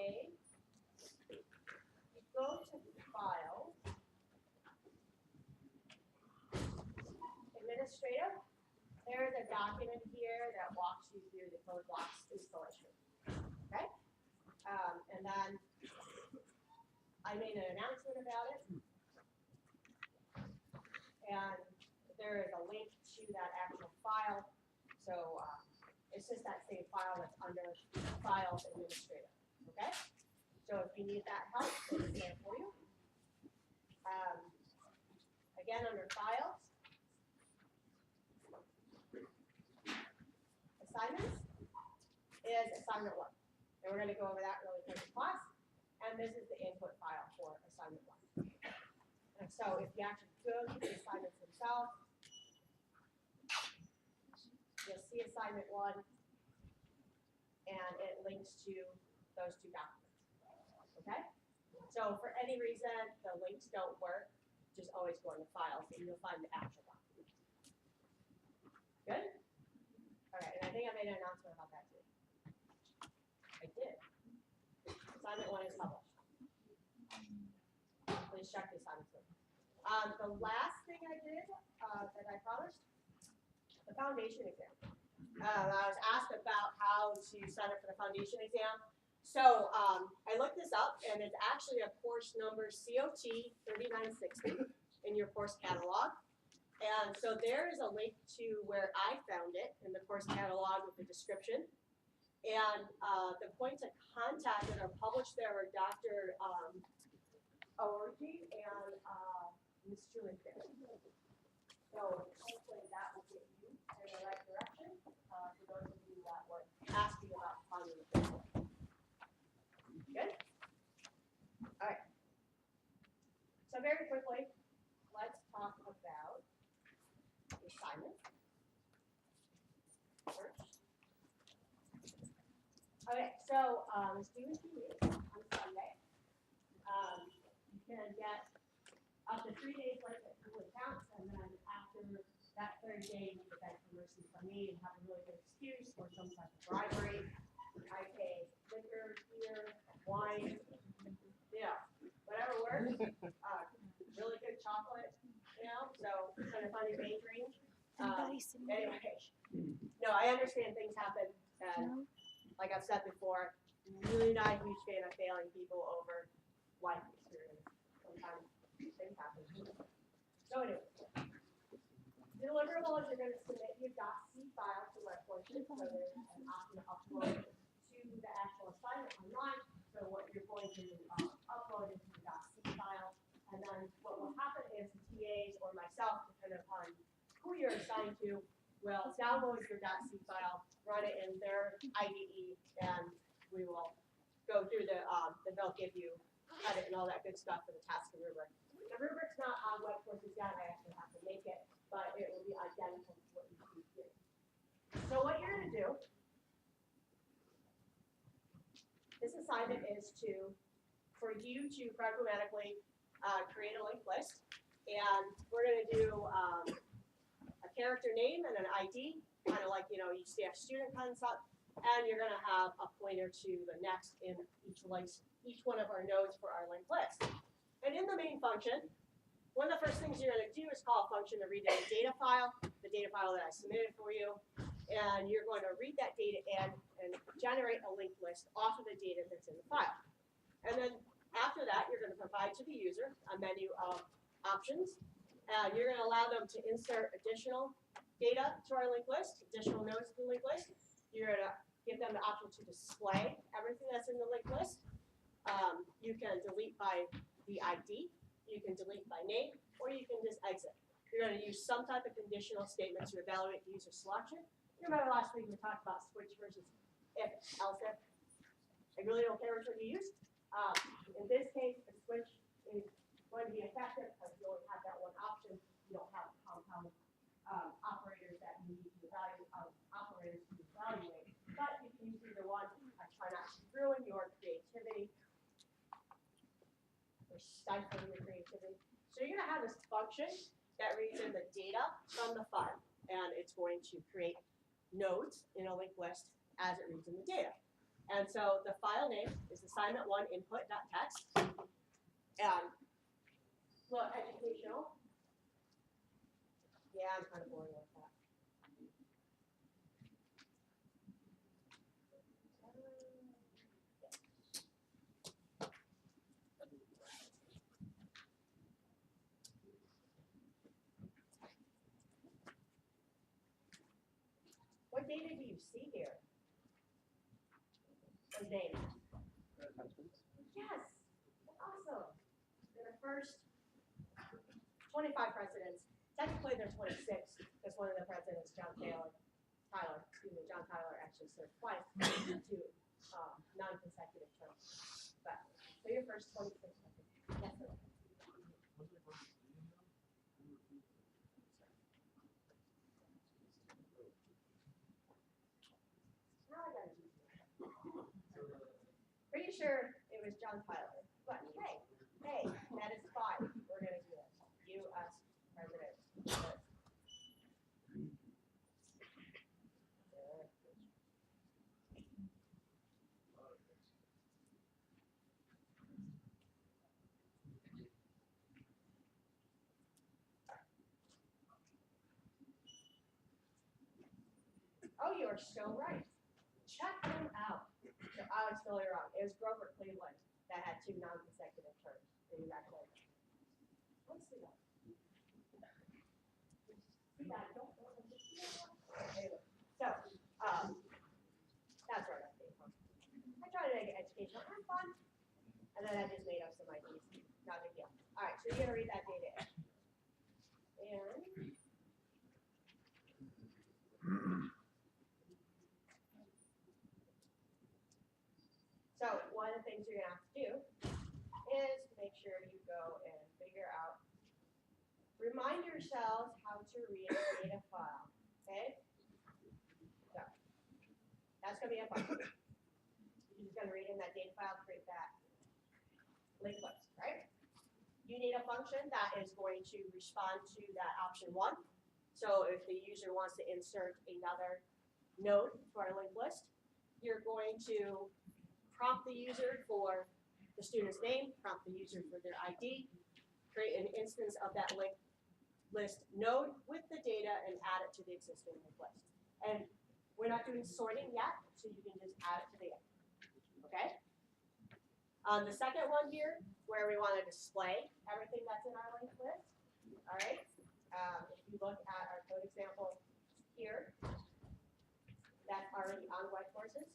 say, you go to File, Administrative. There's a document here that walks you through the code blocks installation. Okay? And then I made an announcement about it. And there is a link to that actual file. So it's just that same file that's under Files Administrative. Okay? So if you need that help, it's there for you. Again, under Files, Assignments is Assignment 1. And we're going to go over that really quick in class. And this is the input file for Assignment 1. And so if you actually go to the assignments themselves, you'll see Assignment 1, and it links to those two documents. Okay? So for any reason the links don't work, just always go into Files and you'll find the actual document. Good? Alright, and I think I made an announcement about that too. I did. Assignment 1 is published. Please check the assignment 2. The last thing I did that I promised, the foundation exam. I was asked about how to sign up for the foundation exam. So I looked this up, and it's actually a course number cs0126 in your course catalog. And so there is a link to where I found it in the course catalog with the description. And the points of contact that are published there are Dr. Orgy and Ms. Julie there. So hopefully that will get you in the right direction for those of you that were asking about finding the Facebook. Good? All right. So very quickly, let's talk about the assignment first. Okay, so it's due in 2 weeks on Sunday. You can get up to 3 days worth of school accounts, and then after that third day, you get that mercy from me and have a really good excuse or some type of bribery. I pay liquor, beer, wine, whatever works. Really good chocolate, so kind of funny range. Anyway, no, I understand things happen, and like I've said before, really not a huge fan of failing people over life experience. Sometimes things happen. So anyway, deliverables, you're going to submit your .c file to my portion, so there's an option to upload to the actual assignment online. So what you're going to upload into the .c file, and then what will happen is the TAs or myself, depending upon who you're assigned to, will download your .c file, run it in their IDE, and we will go through the they'll give you credit and all that good stuff for the task and rubric. The rubric's not on web courses yet, I actually have to make it, but it will be identical to what you see here. So what you're going to do, this assignment is for you to programmatically create a linked list, and we're going to do a character name and an ID, kind of like, you see a student concept, and you're going to have a pointer to the next in each one of our nodes for our linked list. And in the main function, one of the first things you're going to do is call a function to read the data file that I submitted for you, and you're going to read that data in and generate a linked list off of the data that's in the file. And then after that, you're going to provide to the user a menu of options. You're going to allow them to insert additional data to our linked list, additional nodes to the linked list. You're going to give them the option to display everything that's in the linked list. You can delete by the ID, you can delete by name, or you can just exit. You're going to use some type of conditional statement to evaluate the user selection. You remember last week we talked about switch versus if, else if. I really don't care which one you use. In this case, the switch is going to be effective because you only have that one option. You don't have compound operators that you need to evaluate, but you can use either one. I try not to ruin your creativity or stifle your creativity. So you're going to have this function that reads in the data from the file, and it's going to create nodes in a linked list as it reads in the data. And so the file name is assignment1 input.txt. Look, educational. Yeah, I'm kind of boring with that. What data do you see here? What name? Yes, awesome. They're the first 25 presidents. Technically, they're 26 because one of the presidents, John Tyler, actually served twice to non-consecutive terms. But so your first 26 presidents. Yes, sir. Now I gotta do it. Pretty sure it was John Tyler. But hey, that is fine. We're gonna do it. U.S. president. Oh, you are so right. Check them out. So I was totally wrong. It was Grover Cleveland that had 2 non-consecutive terms. Let's see that. Anyway, so that's where that came from. I tried to make it educational and fun, and then I just made up some ideas. Not a big deal. All right, so you're gonna read that data in. And so one of the things you're gonna have to do is make sure you go and figure out, remind yourselves how to read a data file, okay? So that's gonna be a function. You're just gonna read in that data file, create that linked list, right? You need a function that is going to respond to that option 1. So if the user wants to insert another node to our linked list, you're going to prompt the user for the student's name, prompt the user for their ID, create an instance of that linked list node with the data and add it to the existing linked list. And we're not doing sorting yet, so you can just add it to the end. Okay? The second one here, where we want to display everything that's in our linked list. All right? If you look at our code example here, that's already on web courses.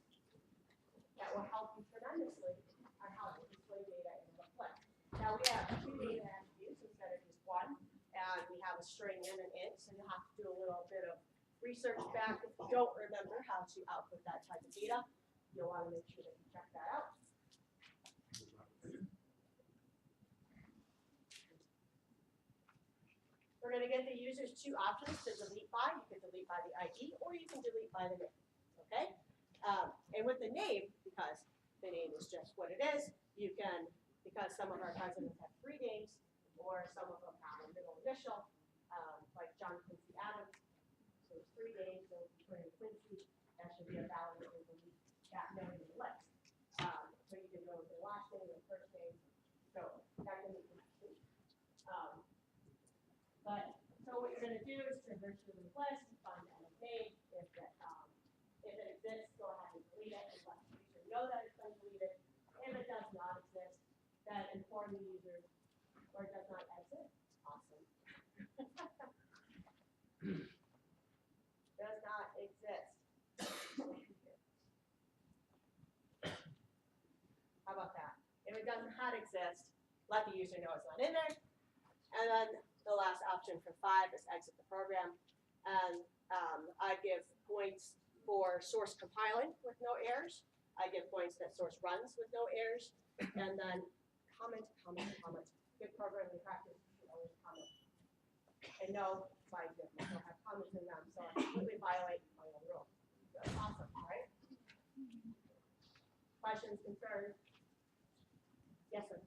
That will help you tremendously on how to display data in the list. Now we have 2 data attributes instead of just 1, and we have a string in and int, so you'll have to do a little bit of research back if you don't remember how to output that type of data. You'll want to make sure that you check that out. We're going to give the users 2 options to delete by. You can delete by the ID, or you can delete by the name. Okay? And with the name, because the name is just what it is, you can, because some of our presidents have 3 names, or some of them have a middle initial, like John Quincy Adams. So it's 3 names, so if you put in Quincy, that should be a valid and delete that name in the list. So you can go with their last name and first name. So that can be complete. But so what you're going to do is traverse through the list, find any name. If it exists, go ahead and delete it and let the user know that it's been deleted. If it does not exist, then inform the user, or it does not exist. Awesome. Does not exist. How about that? If it does not exist, let the user know it's not in there. And then the last option for 5 is exit the program. And I give points for source compiling with no errors. I give points that source runs with no errors. And then comment. Good programming practice, you should always comment. And no, my goodness, don't have comments in them, so I completely violate my own rule. That's awesome, right? Questions, concerns? Yes, sir.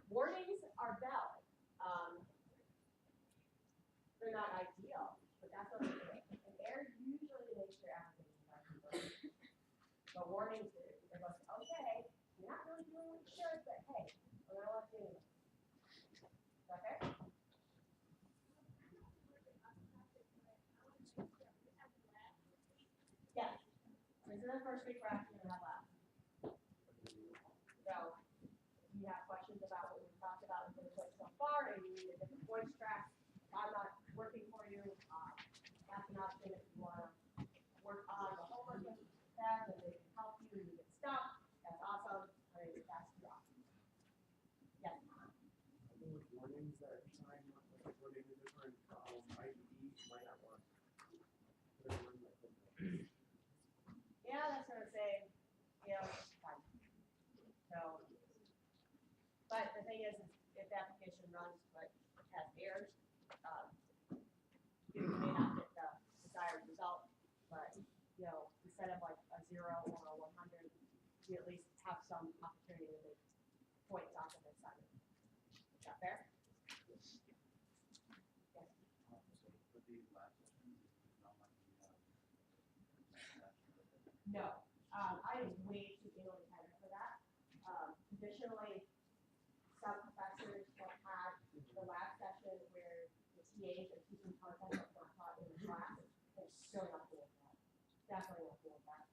Warnings are valid. They're not ideal, but that's what they do. But warnings, they're like, okay, you're not really doing what you should, but hey, we're gonna let you in. Is that fair? Yeah. This is the first week we're actually gonna have labs. So, if you have questions about what we've talked about in the clip so far, and you need a different voice track, if I'm not working for you, that's an option if you wanna work on the homework with them, and they can help you and you get stuck. That's awesome. I mean, that's the option. Yes. Warnings that every time you put in a different IDE, you might not want. Yeah, that's what I'm saying. You know, it's fine. So, but the thing is if the application runs but has errors, you may not get the desired result. But you know, instead of like a 0 or a 100, you at least have some opportunity to make points off of this assignment. Is that fair? Yes. No, I am way too ill dependent for that. Traditionally, some professors have had the lab session where the TAs are teaching content that's not taught in the class. They're still not doing that. Definitely not doing that.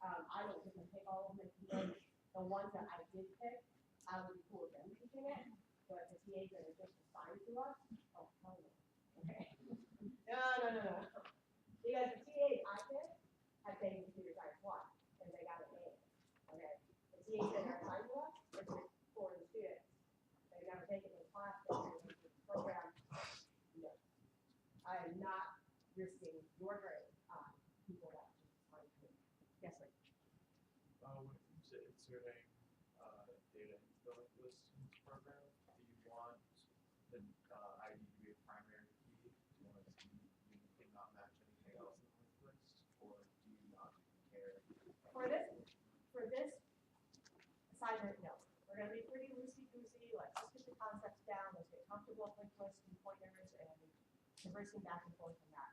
I don't get to pick all of my TAs. The ones that I did pick, I would be cool with them teaching it. But the TAs that are just assigned to us, oh, hell no. Okay. No. Because the TAs I picked have taken computer science 1, and they got an A. Okay. The TAs that are assigned to us, are just foreign students. They've never taken a class, they've never taken a program. No. I am not risking your grade on people that just assigned to me. Yes, sir. When it comes to inserting data into the linked list in this program, do you want the ID to be a primary key? Do you want to see unique and not match anything else in the linked list? Or do you not care? For this assignment, no. We're going to be pretty loosey-goosey. Let's just get the concepts down. Let's get comfortable with linked lists and pointers and conversing back and forth from that.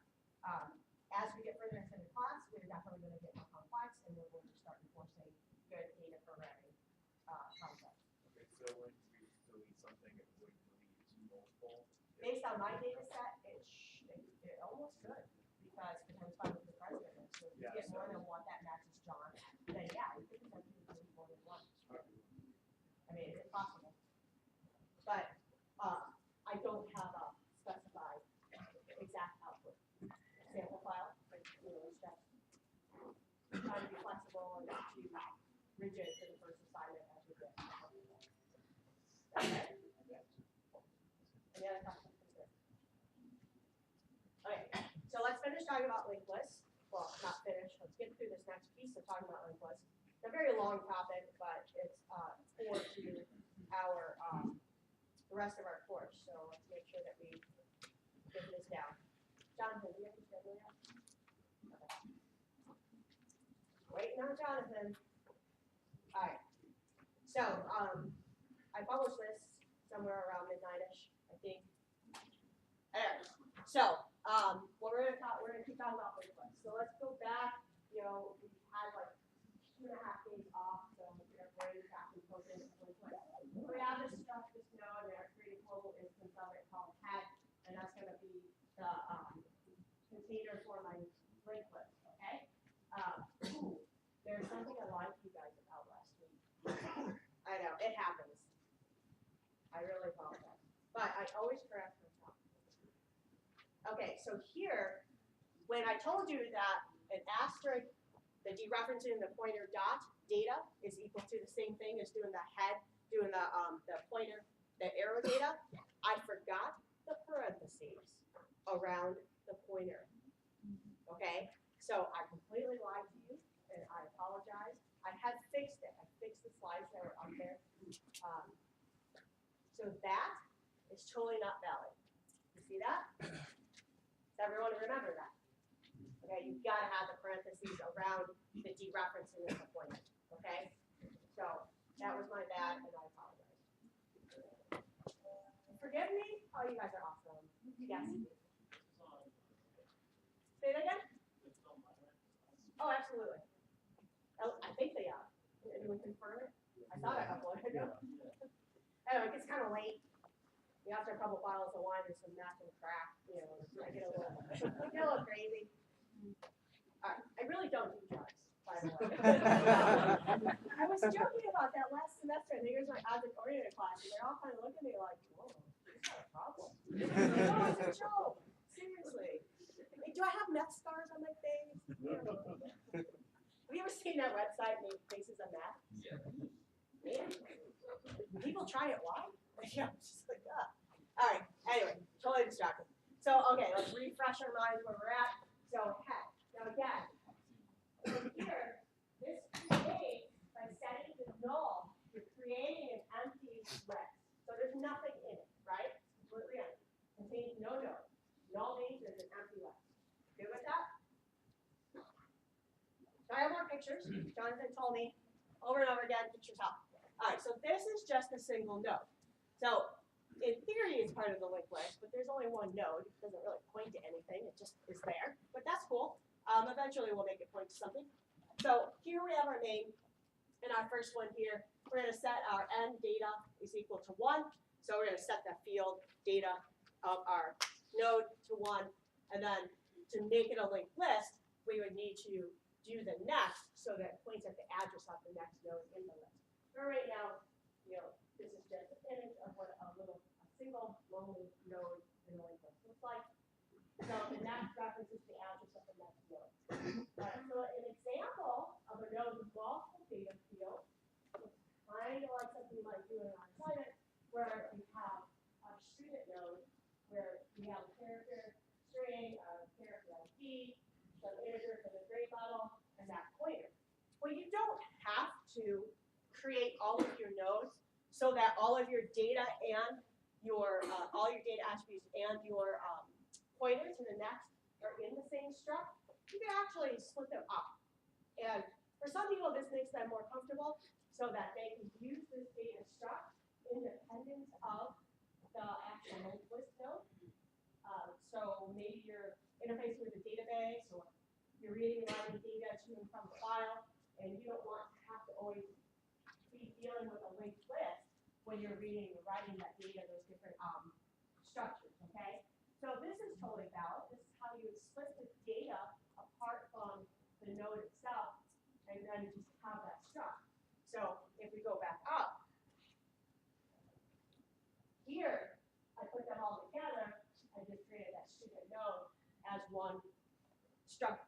As we get further into the class, we're definitely going to get more complex, and we're going to start enforcing good data programming concepts. Okay, so when we delete something, it would delete multiple? Based on my data set, it almost could, because it depends on who the president is. So if you get one and one that matches John, then yeah, we could potentially delete more than one. I mean, it's possible. But I don't have a specified exact output sample file. Like, you know, it's just trying to be flexible and not too rigid for the first assignment as we get. Okay. Any other questions? Okay, so let's finish talking about linked lists. Well, not finish. Let's get through this next piece of talking about linked lists. It's a very long topic, but it's core to our the rest of our course. So let's make sure that we get this down. Jonathan, do you have to schedule yet? Okay. Waiting on Jonathan. All right. So I published this somewhere around midnight-ish, I think. Anyway, so what we're gonna keep talking about linked lists. So let's go back. You know, we had like 2.5 days off, so our brains back in focus. We have this stuff, this node, and we're creating a global instance of it called head, and that's going to be the container for my linked list. Okay. There's something I lied to you guys about last week. I know it happens. I really apologize, but I always correct myself. Okay, so here, when I told you that an asterisk, the dereferencing the pointer dot data is equal to the same thing as doing the head, doing the pointer, the arrow data, I forgot the parentheses around the pointer. Okay, so I completely lied to you, and I apologize. I had fixed it. I fixed the slides that were up there. So that is totally not valid. You see that? Does everyone remember that? Okay, you've got to have the parentheses around the dereferencing of the pointer. Okay, so that was my bad, and I apologize. Forgive me? Oh, you guys are awesome. Yes. Say that again? Oh, absolutely. I think Anyone confirm it? I thought I uploaded it. Anyway, it gets kind of late. After a couple bottles of wine and some meth and crack, you know, I get a little crazy. I really don't do drugs, by the way. I was joking about that last semester, and here's my object oriented class, and they're all kind of looking at me like, whoa, you got a problem. No, it's a joke. Seriously. Hey, do I have meth scars on my face? Have you ever seen that website named Faces of Meth? Yeah. Man, people try it. Why? Yeah, I'm just like, All right. Anyway, totally distracted. So, okay, let's refresh our minds where we're at. So, head. Now, again, here, this creates, by setting the null, you're creating an empty list. So there's nothing in it, right? It's completely empty. Contains no node. Null means there's an empty list. Good with that? So I have more pictures. Jonathan told me over and over again, pictures help. All right, so this is just a single node. So in theory, it's part of the linked list, but there's only one node. It doesn't really point to anything. It just is there, but that's cool. Eventually, we'll make it point to something. So here we have our name, and our first one here, we're going to set our n data is equal to 1. So we're going to set the field data of our node to 1, and then to make it a linked list, we would need to do the next so that it points at the address of the next node in the list. So right now, you know, this is just an image of what a single lonely node in a linked list looks like. So the next references the address of the next node. So an example of a node with multiple data fields is kind of like something you might do in an assignment where we have a student node where we have a character string, a character ID, some integer for the grade level, and that pointer. Well, you don't have to create all of your nodes so that all of your data and your all your data attributes and your pointers in the next are in the same struct. You can actually split them up. And for some people, this makes them more comfortable so that they can use this data struct independent of the actual linked list node. So maybe you're interfacing with a database, or you're reading and writing data to and from a file, and you don't want to have to always be dealing with a linked list when you're reading and writing that data, those different structures, okay? So this is totally valid. This is how you would split the data apart from the node itself, and then just have that struct. So if we go back up, here, I put them all together. I just created that student node as one struct.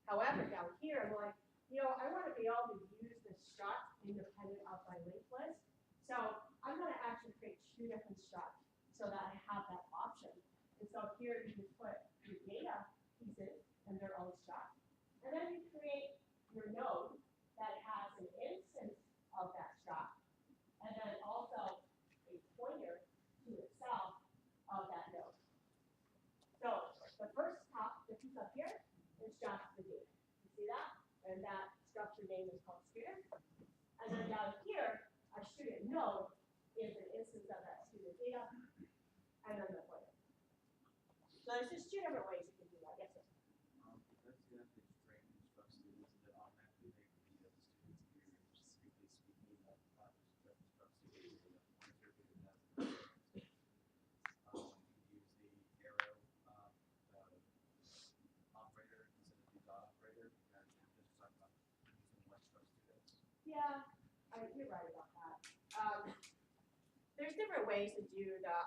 However, down here, I'm like, you know, I want to be able to use this struct independent of my linked list. So I'm going to actually create two different structs so that I have that option. And so here you just put your data pieces in their own struct. And then you create your node that has an instance of that struct, and then also a pointer to itself of that node. So the first top, the piece up here, is just the data. You see that? And that structure name is called student. And then down here, our student node is an instance of that student data, and then the pointer. So there's just two different ways you can do that. Yes, sir? Because you have the string instruct students that automatically make the students here, specifically speaking, not just instruct students, but interpret it as you use the arrow operator instead of the dot operator, because you're just talking about using one instruct students. Yeah, you're right about that. There's different ways to do the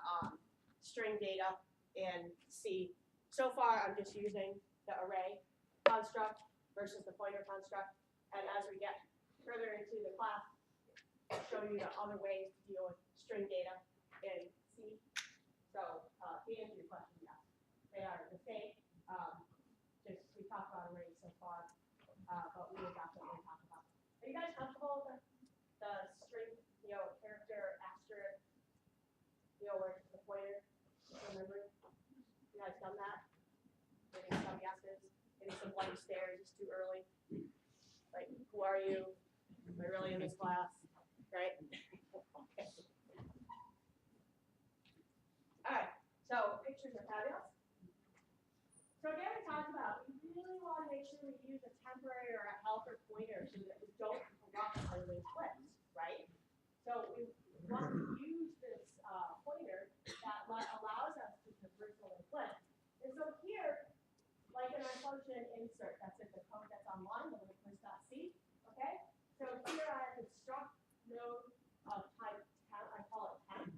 string data in C. So far, I'm just using the array construct versus the pointer construct. And as we get further into the class, I'll show you the other ways to deal with string data in C. So to answer your question, yes, they are the same. Just we talked about arrays so far, but we will definitely talk about. Are you guys comfortable with the string, character asterisk, where it's the pointer? Remember? You guys done that? Getting some yeses, getting some blank stares. It's too early. Like, who are you? Am I really in this class? Right? Okay. All right. So pictures are fabulous. So again, we talked about we really want to make sure we use a temporary or a helper pointer so that we don't corrupt our linked want to use this pointer that allows us to traverse the linked list. And so here, like in our function insert, that's in the code that's online, the linked list.c, okay? So here I have the struct node of type temp, I call it temp.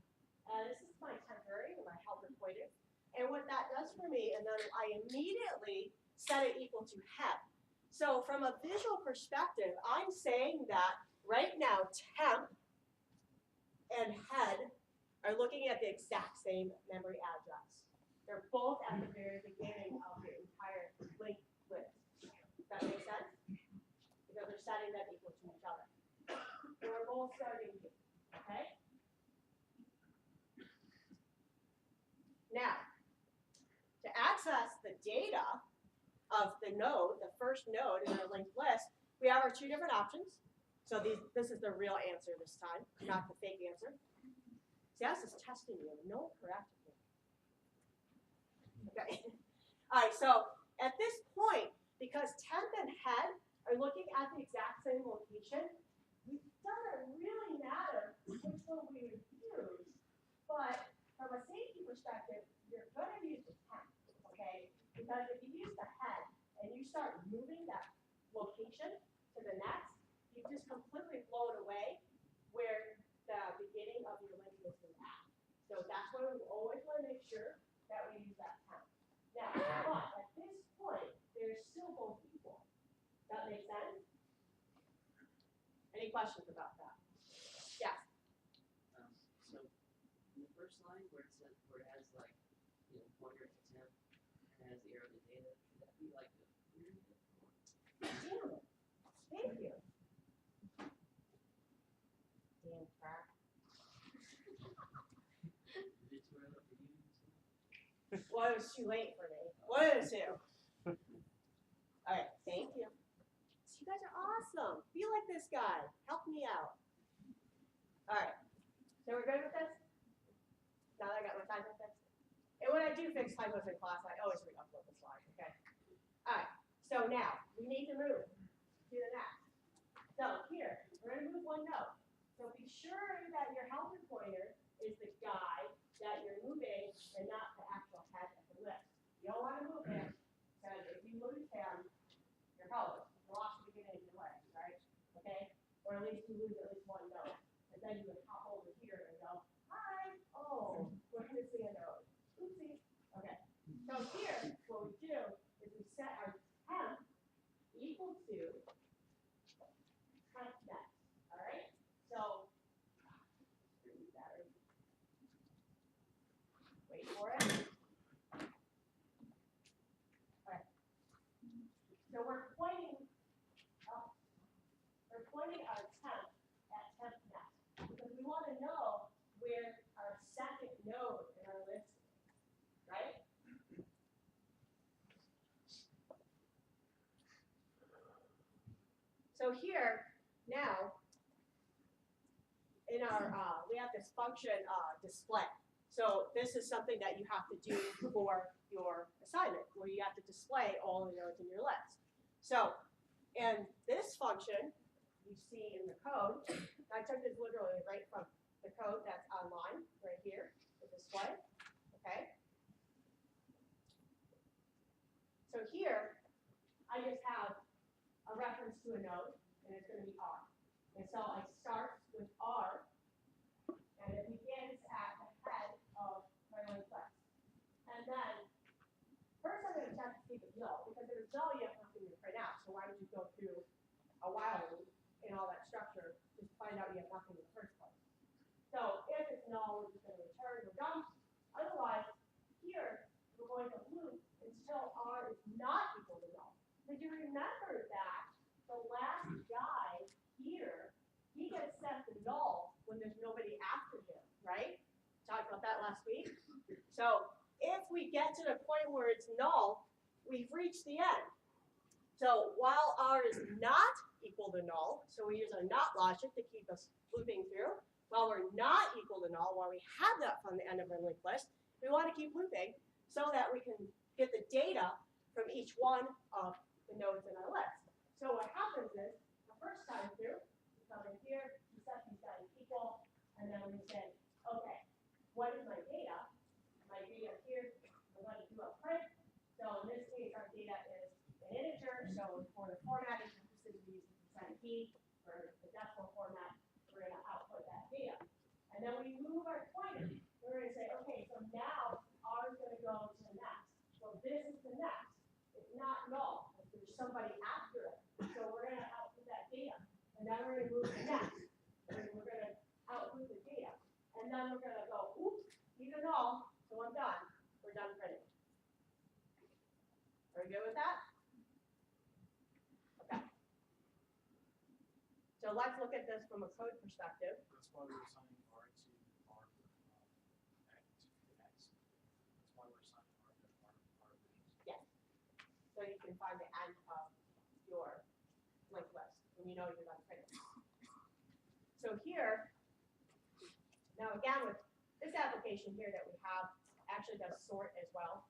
This is my temporary, my helper pointer. And what that does for me, and then I immediately set it equal to head. So from a visual perspective, I'm saying that right now temp and head are looking at the exact same memory address. They're both at the very beginning of the entire linked list. Does that make sense? Because they're setting them equal to each other. So we're both starting here, okay? Now, to access the data of the node, the first node in our linked list, we have our two different options. So this is the real answer this time, not the fake answer. CS is testing you. No corrected me. Okay. All right, so at this point, because temp and head are looking at the exact same location, it doesn't really matter which one we would use, but from a safety perspective, you're going to use the temp, okay? Because if you use the head and you start moving that location to the next, you just completely blow it away where the beginning of your linked list is at. So that's why we always want to make sure that we use that temp. Now, but at this point, they're still both equal. That makes sense? Any questions about that? Yes. So in the first line where it says where it has like pointer to temp and has the arrow to data, should that be like a period? Damn it. Thank you. Damn crap. Is it too early for you? Well, it was too late for me. One of the two. All right, thank you. So you guys are awesome. Be like this guy. Help me out. All right. So we're good with this? Now that I got my typo fixed. And when I do fix typos in class, I always re-upload the slide, okay? All right. So now we need to move to the next. So here, we're going to move one node. So be sure that your helper pointer is the guy that you're moving and not the actual head of the list. You don't want to move him, because if you lose him, you're helpless. You lost the beginning of your list, right? Okay? Or at least you lose at least one node. And then you would hop over here and go, hi, oh, we're missing a node. Oopsie. Okay. So here, what we do is we set our temp equal to temp next. All right? So, wait for it. All right. So we're pointing our temp at temp next because we want to know where our second node in our list is, right? So here, now, in our, we have this function display. So this is something that you have to do for your assignment, where you have to display all the nodes in your list. So, and this function you see in the code, I took this literally right from the code that's online, right here, the display, okay? So here, I just have a reference to a node, and it's going to be R. And so I start with R, and it begins at the head of my linked list. And then, first I'm going to check to see if it's null, because if it's null, you have nothing to print out. So why would you go through a while loop and all that structure just to find out you have nothing in the first place? So if it's null, we're just going to return, we're done. Otherwise, here, we're going to loop until R is not equal to null. Did you remember that the last guy here, he gets set to null when there's nobody after him, right? Talked about that last week. So if we get to the point where it's null, we've reached the end. So while R is not equal to null, so we use a not logic to keep us looping through. While we're not equal to null, while we have that from the end of our linked list, we want to keep looping so that we can get the data from each one of the nodes in our list. So what happens is, the first time through, you come in here, you set these guys equal, and and then we say, okay, what is my data? My data here, we're going to do a print. So in this case, our data is an integer. So for the formatting purposes, we use the percent %d. For the decimal format, we're going to output that data. And then we move our pointer. We're going to say, okay, so now R is going to go to the next. So this is the next. It's not null. There's somebody after it. So we're going to output that data. And then we're going to move to next. And we're going to output the data. And then we're going to go, oops, these are null. So I'm done. We're done printing. Are we good with that? Okay. So let's look at this from a code perspective. That's why we're assigning R to R to X. That's why we're assigning R to R values. Yes. So you can find the end of your linked list when you know you're done printing. So here, now again with this application here that we have, actually does sort as well.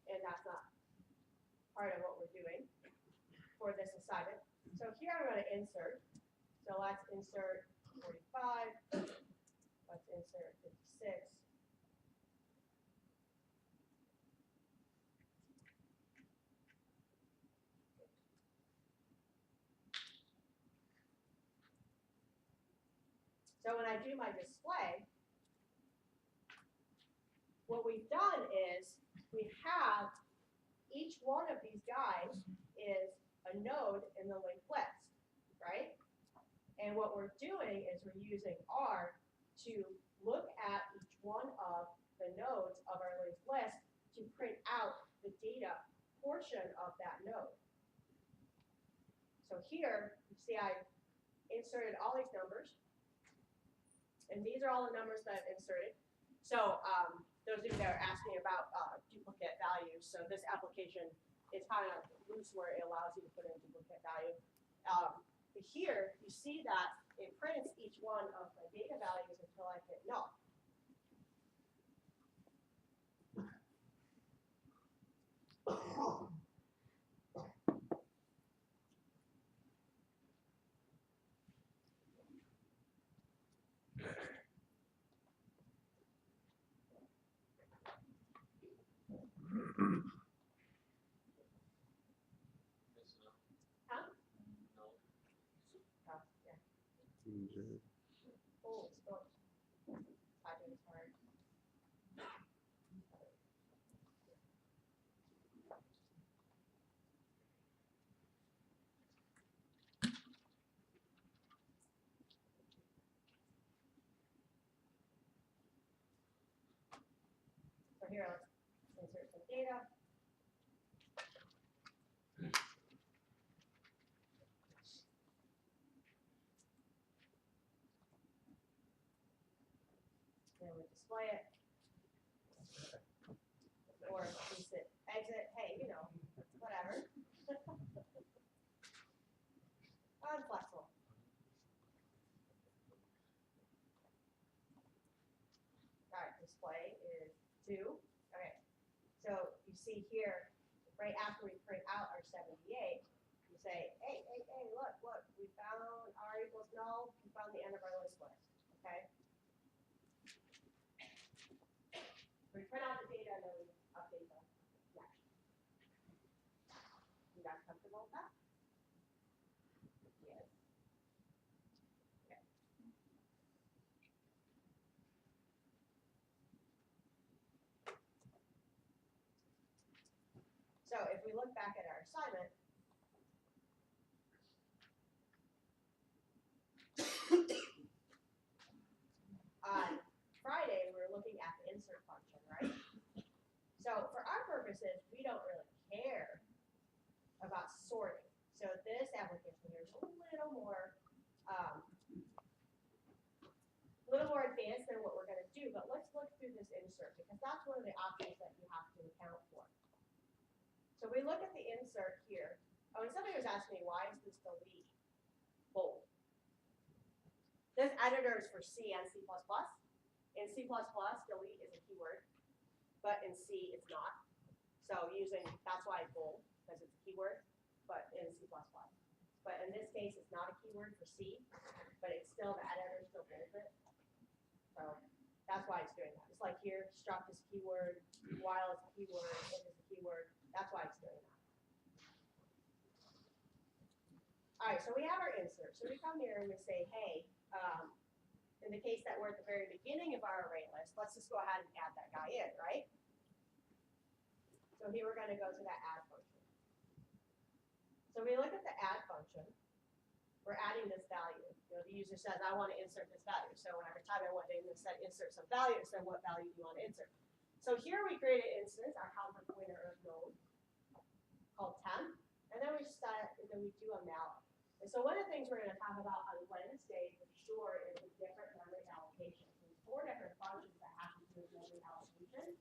And that's not part of what we're doing for this assignment. So here I'm going to insert. So let's insert 45. Let's insert 56. So when I do my display, what we've done is we have each one of these guys is a node in the linked list, right? And what we're doing is we're using R to look at each one of the nodes of our linked list to print out the data portion of that node. So here, you see I inserted all these numbers. And these are all the numbers that I've inserted. So those of you that are asking about duplicate values, so this application is kind of loose where it allows you to put in a duplicate value. But here, you see that it prints each one of my data values until I hit null. Huh? Oh, yeah. Oh, it's not. Typing is hard. So here, let's insert some data. Then we display it. Or just hit exit. Hey, you know, whatever. I'm flexible. All right, display is 2. Okay, so you see here, right after we print out our 78, you say, hey, look, we found R equals null. We found the end of our list. Okay. We print out the data and then we update them next. You guys comfortable with that? Yes. Okay. So if we look back at our assignment, on Friday we're looking at the insert function, right? So for our purposes, we don't really care about sorting. So this application here is a little more advanced than what we're going to do, but let's look through this insert because that's one of the options that you have to account for. So we look at the insert here. Oh, and somebody was asking me, why is this delete bold? This editor is for C and C++. In C++, delete is a keyword, but in C, it's not. So that's why it's bold, because it's a keyword, but in C++, it's but in this case, it's not a keyword for C, but it's still, the editor still holds it. So that's why it's doing that. It's like here, struct is a keyword, while is a keyword, if is a keyword. That's why it's doing that. All right, so we have our insert. So we come here and we say, hey, in the case that we're at the very beginning of our array list, let's just go ahead and add that guy in, right? So here we're going to go to that add function. So we look at the add function. We're adding this value. You know, the user says, I want to insert this value. So every time I want to insert some value, it said, what value do you want to insert? So here we create an instance, our helper pointer of node, called temp, and then we do a malloc. And so one of the things we're going to talk about on Wednesday for sure is the different memory allocations. There's 4 different functions that have to do with memory allocation,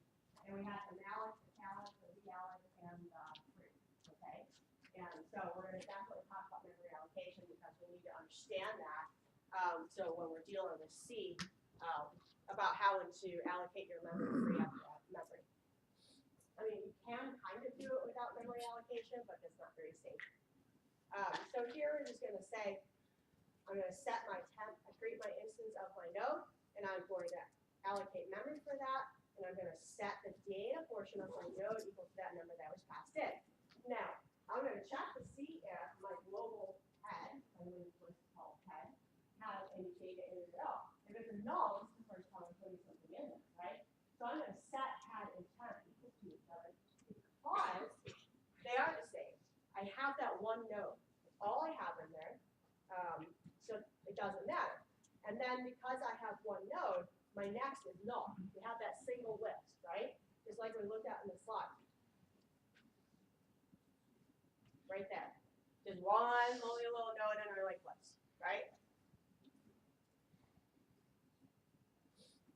and we have the malloc, the calloc, the realloc, and the free. Okay, and so we're going to definitely talk about memory allocation because we need to understand that. So when we're dealing with C, about how to allocate your memory free up memory. I mean, you can kind of do it without memory allocation, but it's not very safe. So here we're just going to say, I'm going to set my temp, I create my instance of my node, and I'm going to allocate memory for that, and I'm going to set the data portion of my node equal to that number that was passed in. Now, I'm going to check to see if my global head, I'm going to list called head, has any data in it at all. If it's a null, this is the first time I'm putting something in there, right? So I'm going to set head and temp equal to each other because they are the same. I have that one node. That's all I have in there. So it doesn't matter. And then because I have one node, my next is null. We have that single list, right? Just like we looked at in the slide. Right there. Just one lonely little node in our linked list, right?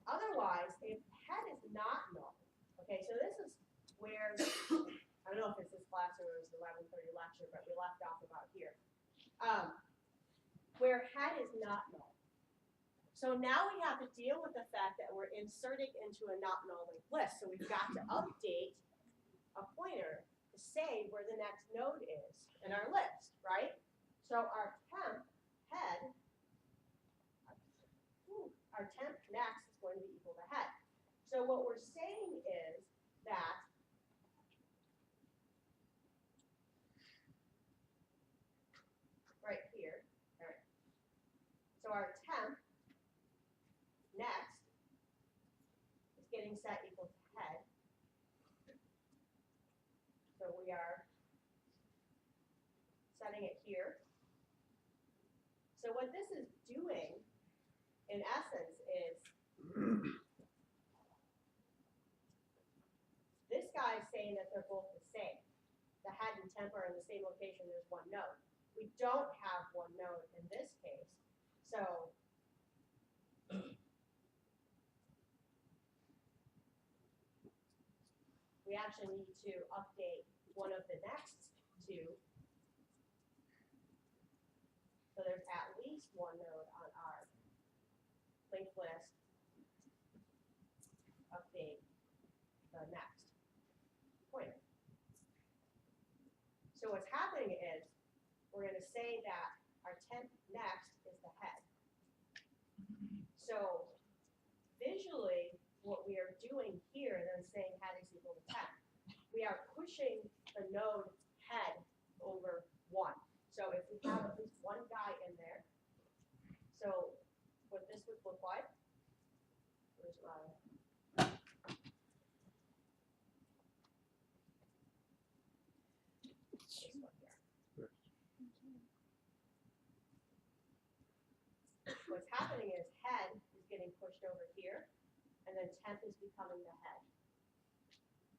Otherwise, if head is not null, okay, so this is where, I don't know if it's this class or it was the 11:30 lecture, but we left off about here. Where head is not null. So now we have to deal with the fact that we're inserting into a not null linked list. So we've got to update a pointer to say where the next node is in our list, right? So our temp head, our temp next is going to be equal to head. So what we're saying is that right here, all right. So our temp next is getting set equal to head. So we are setting it here. So what this is doing, in essence, is this guy is saying that they're both the same. The head and temp are in the same location, there's one node. We don't have one node in this case. So we actually need to update one of the next two. So there's at least one node on our linked list. Update the next pointer. So what's happening is we're going to say that our temp next is the head. So visually, what we are doing here, then saying head is equal to temp, we are pushing the node head over 1. So if we have at least one guy in there, so what this would look like, where's my, this one here. What's happening is head is getting pushed over here, and then temp is becoming the head.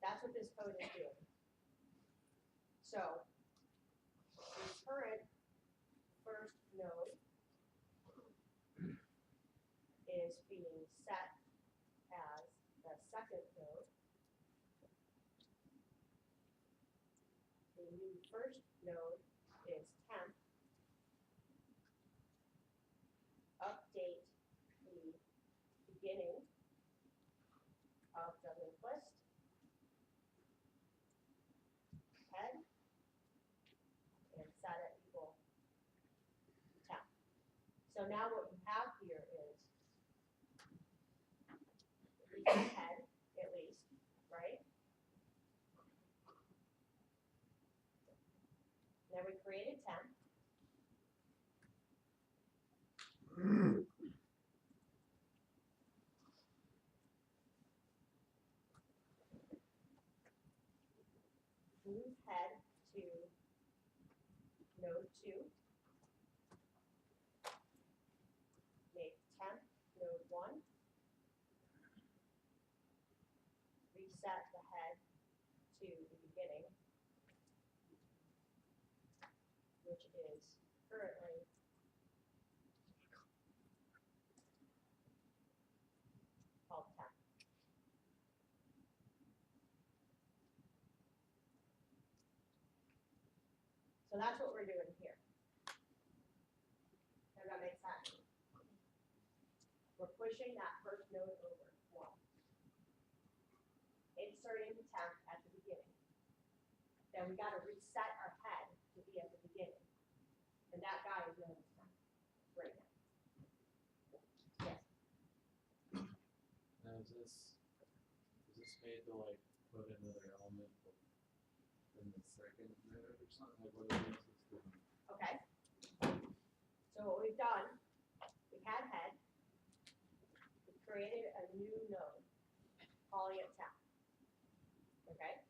That's what this code is doing. So the current first node is being set as the second node. The new first node is temp. Update the beginning of the linked list. Head and set it equal we created temp. Move head to node 2. Make temp node 1. Reset the head to the beginning, which is currently called temp. So that's what we're doing here. Does that make sense? We're pushing that first node over 1. Inserting the temp at the beginning. Then we got to reset our head to be at the beginning. And that guy is known as temp right now. Yes. Now is this made to like put another element in the second node or something? Like what is this doing? Okay. So what we've done, we had head. We created a new node, calling it temp. Okay?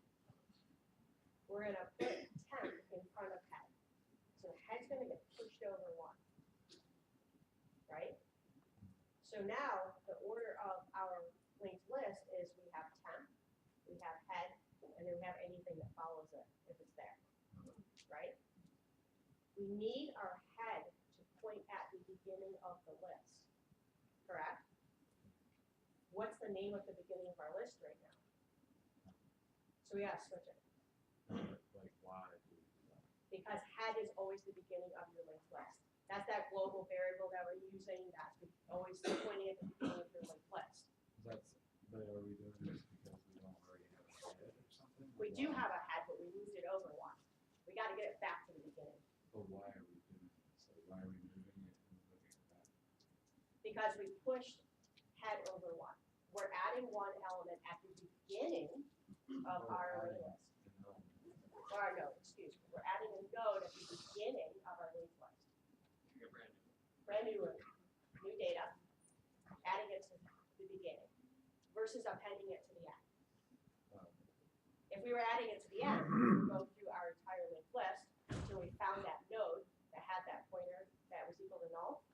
We're going to put temp in front of head. So head's going to get pushed over 1. Right? So now the order of our linked list is we have temp, we have head, and then we have anything that follows it if it's there. Right? We need our head to point at the beginning of the list. Correct? What's the name of the beginning of our list right now? So we gotta switch it. Like why do we do that? Because head is always the beginning of your linked list. That's that global variable that we're using. That's always pointing at the beginning of your linked list. But are we doing this because we don't already have a head or something? We do have a head, but we moved it over 1. We gotta get it back to the beginning. But why are we doing this? Like why are we moving it and moving it back? Because we pushed head over 1. We're adding 1 element at the beginning of our link list. Or our node, excuse me. We're adding a node at the beginning of our linked list. Brand new data, adding it to the beginning, versus appending it to the end. If we were adding it to the end, we would go through our entire linked list until we found that node that had that pointer that was equal to null,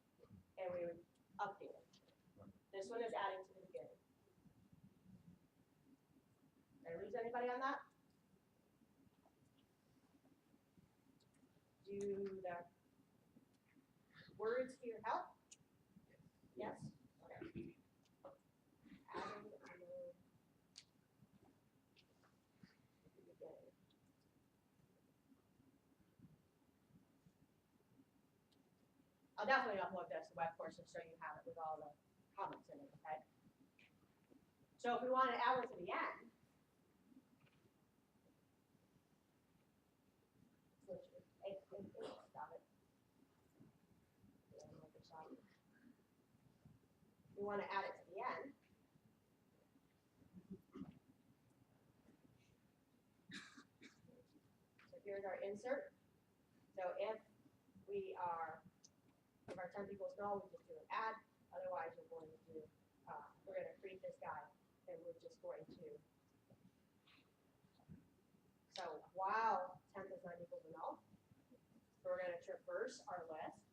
and we would update it. This one is adding to the beginning. Did I lose anybody on that? Do the words here help? Yes? Okay. Adding a node at the beginning. I'll definitely upload this to web courses so you have it with all the comments in it, okay? So if we want to add one to the end, stop it. We want to add it to the end. So here's our insert. So if our temp equals null, we just do an add. Otherwise, we're going to do, we're going to create this guy, and we're just going to. So while temp is not equal to null, so we're going to traverse our list.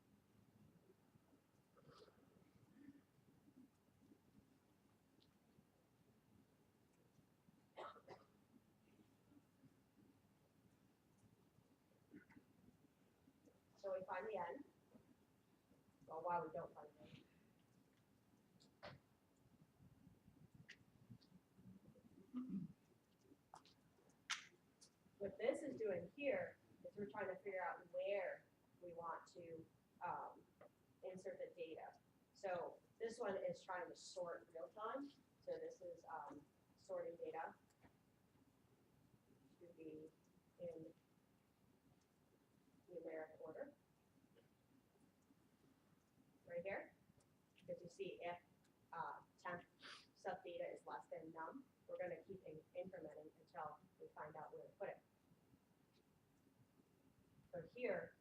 So we find the end. Well, why we don't find the end. What this is doing here is we're trying to figure out where we want to insert the data. So this one is trying to sort real time. So this is sorting data to be in numeric order. Right here, because you see if temp sub data is less than num, we're going to keep incrementing until we find out where to put it. So here,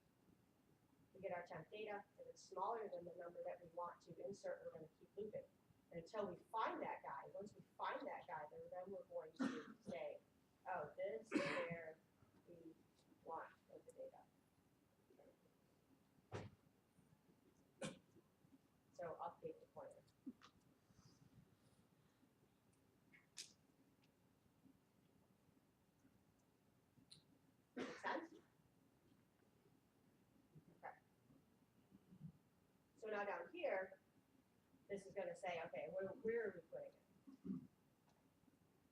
we get our temp data. If it's smaller than the number that we want to insert, we're going to keep looping. And until we find that guy, once we find that guy, then we're going to say, oh, this is where we want the data. So update the pointer. Make sense? Okay. So now down here, this is going to say, okay, where are we putting it?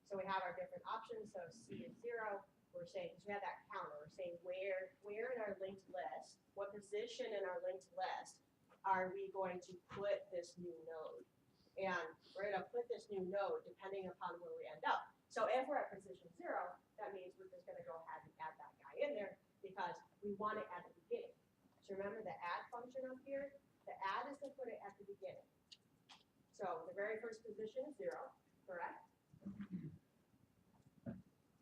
So we have our different options. So C is 0. We're saying, because we have that counter, we're saying where in our linked list, what position in our linked list are we going to put this new node? And we're going to put this new node depending upon where we end up. So if we're at position 0, that means we're just going to go ahead and add that guy in there because we want it at the beginning. So remember the add function up here? The add is to put it at the beginning. So the very first position is 0, correct?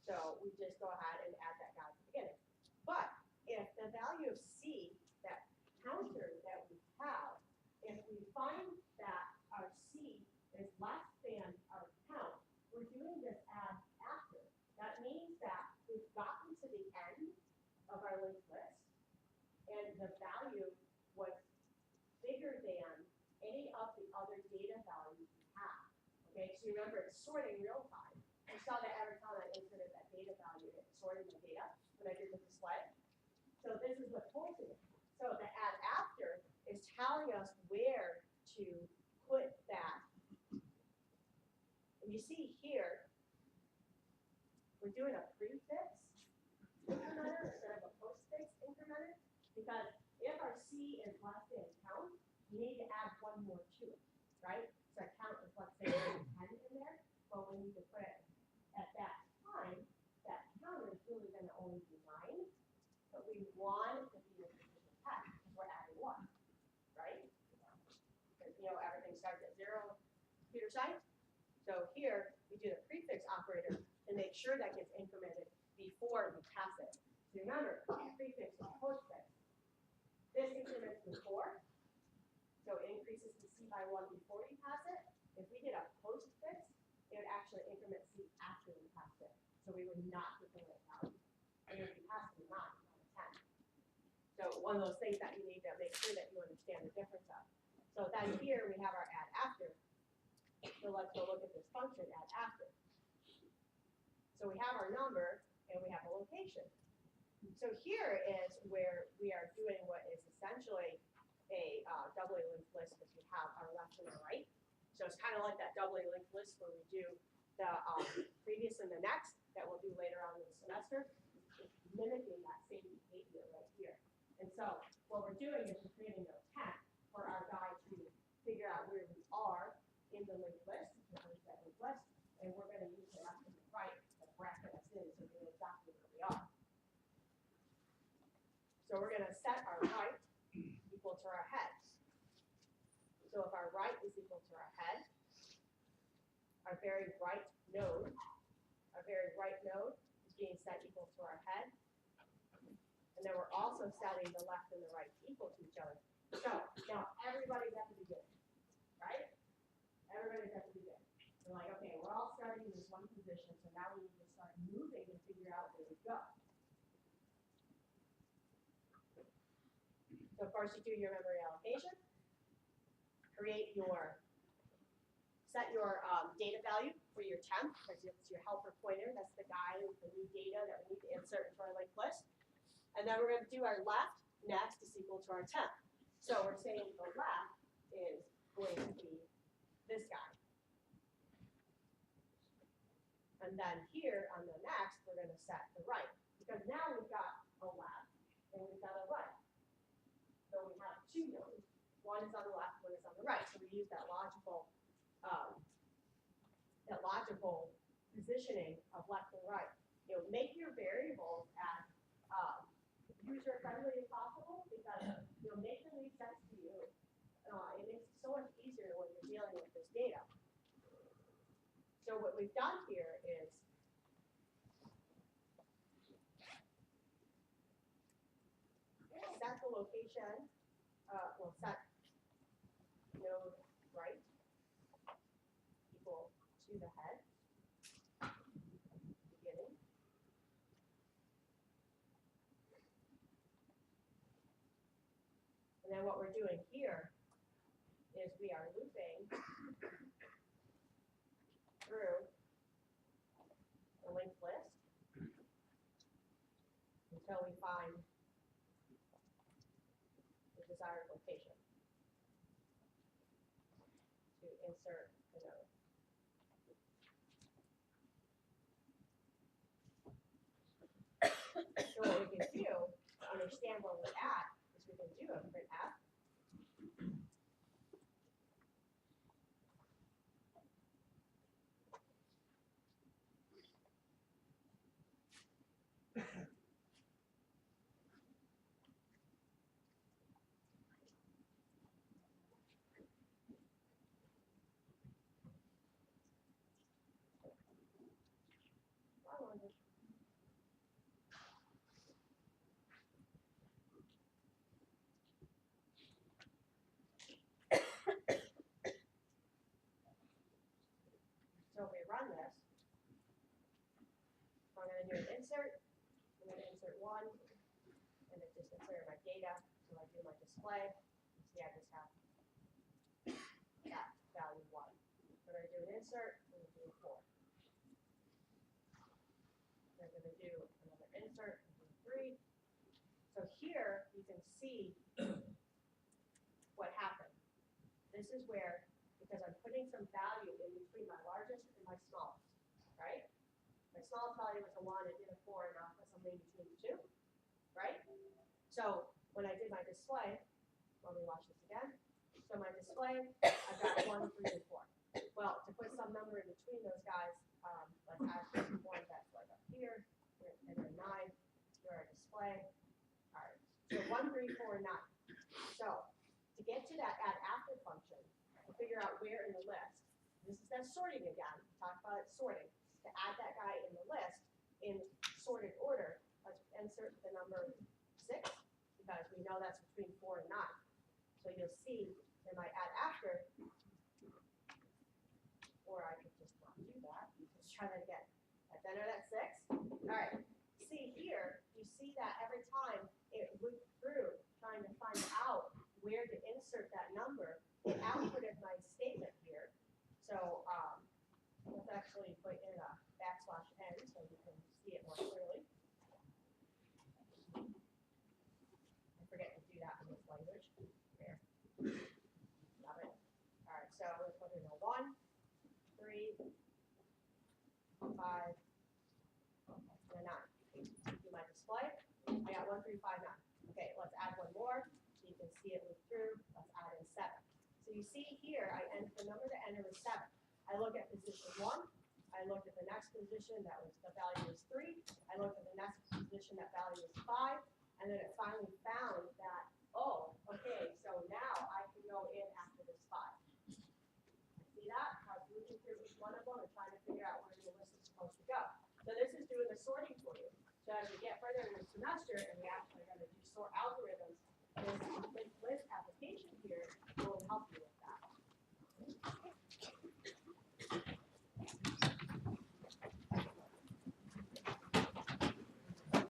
So we just go ahead and add that guy at the beginning. But if the value of C, that counter that we have, if we find that our C is less than our count, we're doing this add after. That means that we've gotten to the end of our linked list, and the value was bigger than any of the other data values we have. Okay, so you remember it's sorting real time. You saw that every time I inserted that data value, it sorted the data when I did the display. So this is what's pointing it. So the add after is telling us where to put that. And you see here, we're doing a prefix incrementer instead of a postfix incrementer, because if our C is less than count, we need to add one more to it, right? So our count is, let's say, 10 in there, but we need to put it at that time. That counter is really going to only be 9, but we want it to be in position 10 because we're adding 1, right? Because, everything starts at 0 computer science. So here, we do the prefix operator to make sure that gets incremented before we pass it. So remember, prefix is postfix. This increments before, so it increases the C by 1 before you pass it. If we did a postfix, it would actually increment C after we pass it. So we would not get the right value. And if we pass it, not a 10. So one of those things that you need to make sure that you understand the difference of. So then here we have our add after. So let's go look at this function, add after. So we have our number and we have a location. So here is where we are doing what is essentially a doubly linked list, because we have our left and our right. So it's kind of like that doubly linked list where we do the previous and the next that we'll do later on in the semester. It's mimicking that same behavior right here. And so what we're doing is we're creating a tent for our guy to figure out where we are in the linked list, that linked list, and we're going to use the left and the right to bracket us in so we know exactly where we are. So we're going to set our right equal to our head. So if our right is equal to our head, our very right node is being set equal to our head. And then we're also setting the left and the right equal to each other. So now everybody's at the beginning, right? Everybody's at the beginning. We're like, okay, we're all starting in this one position, so now we need to start moving and figure out where we go. So of course you do your memory allocation, set your data value for your temp, because it's your helper pointer, that's the guy with the new data that we need to insert into our linked list. And then we're going to do our left next is equal to our temp. So we're saying the left is going to be this guy. And then here on the next, we're going to set the right, because now we've got a left and we've got a right. So we have two nodes. One is on the left, one is on the right. So we use that logical positioning of left and right. Make your variables as user friendly as possible, because make them make sense to you. It makes it so much easier when you're dealing with this data. So what we've done here is location, we'll set node right equal to the head, beginning. And then what we're doing here is we are looping through the linked list until we find the desired location to insert the node. So what we can do to understand where we're at is we can do a printf. So if we run this, I'm going to do an insert. I'm going to insert 1, and it just inserted my data. So I do my display. You see, I just have that value 1. I'm going to do an insert. I'm going to do a 4. I'm going to do another insert. And do 3. So here you can see what happened. This is where, because I'm putting some value in between my largest and my smallest, right? My smallest value was a 1, it did a 4, and now I put something between the two, right? So when I did my display, let me watch this again. So my display, I've got 1, 3, and 4. Well, to put some number in between those guys, let's add 1 that's like up here, and then 9, do our display. All right, so 1, 3, 4, 9. So to get to that add after function, to figure out where in the list, that's sorting again. We talked about it sorting. To add that guy in the list in sorted order, let's insert the number 6 because we know that's between 4 and 9. So you'll see in my add after, or I could just not do that. Let's try that again. At the end of that 6. All right. See here, you see that every time it looped through trying to find out where to insert that number, it outputted my statement here. So let's actually put in a \n so you can see it more clearly. I forget to do that in this language. There. Got it. All right, so let's put in a 1, 3, 5, and a 9. Do my display. I got 1, 3, 5, 9. Okay, let's add 1 more so you can see it move through. Let's add in 7. So you see here, the number to enter is 7. I look at position 1. I looked at the next position, the value was 3. I looked at the next position, that value was 5. And then it finally found that, oh, okay, so now I can go in after this 5. See that? I was looking through each one of them and trying to figure out where the list is supposed to go. So this is doing the sorting for you. So as we get further in the semester and we actually are going to do sort algorithms, this linked list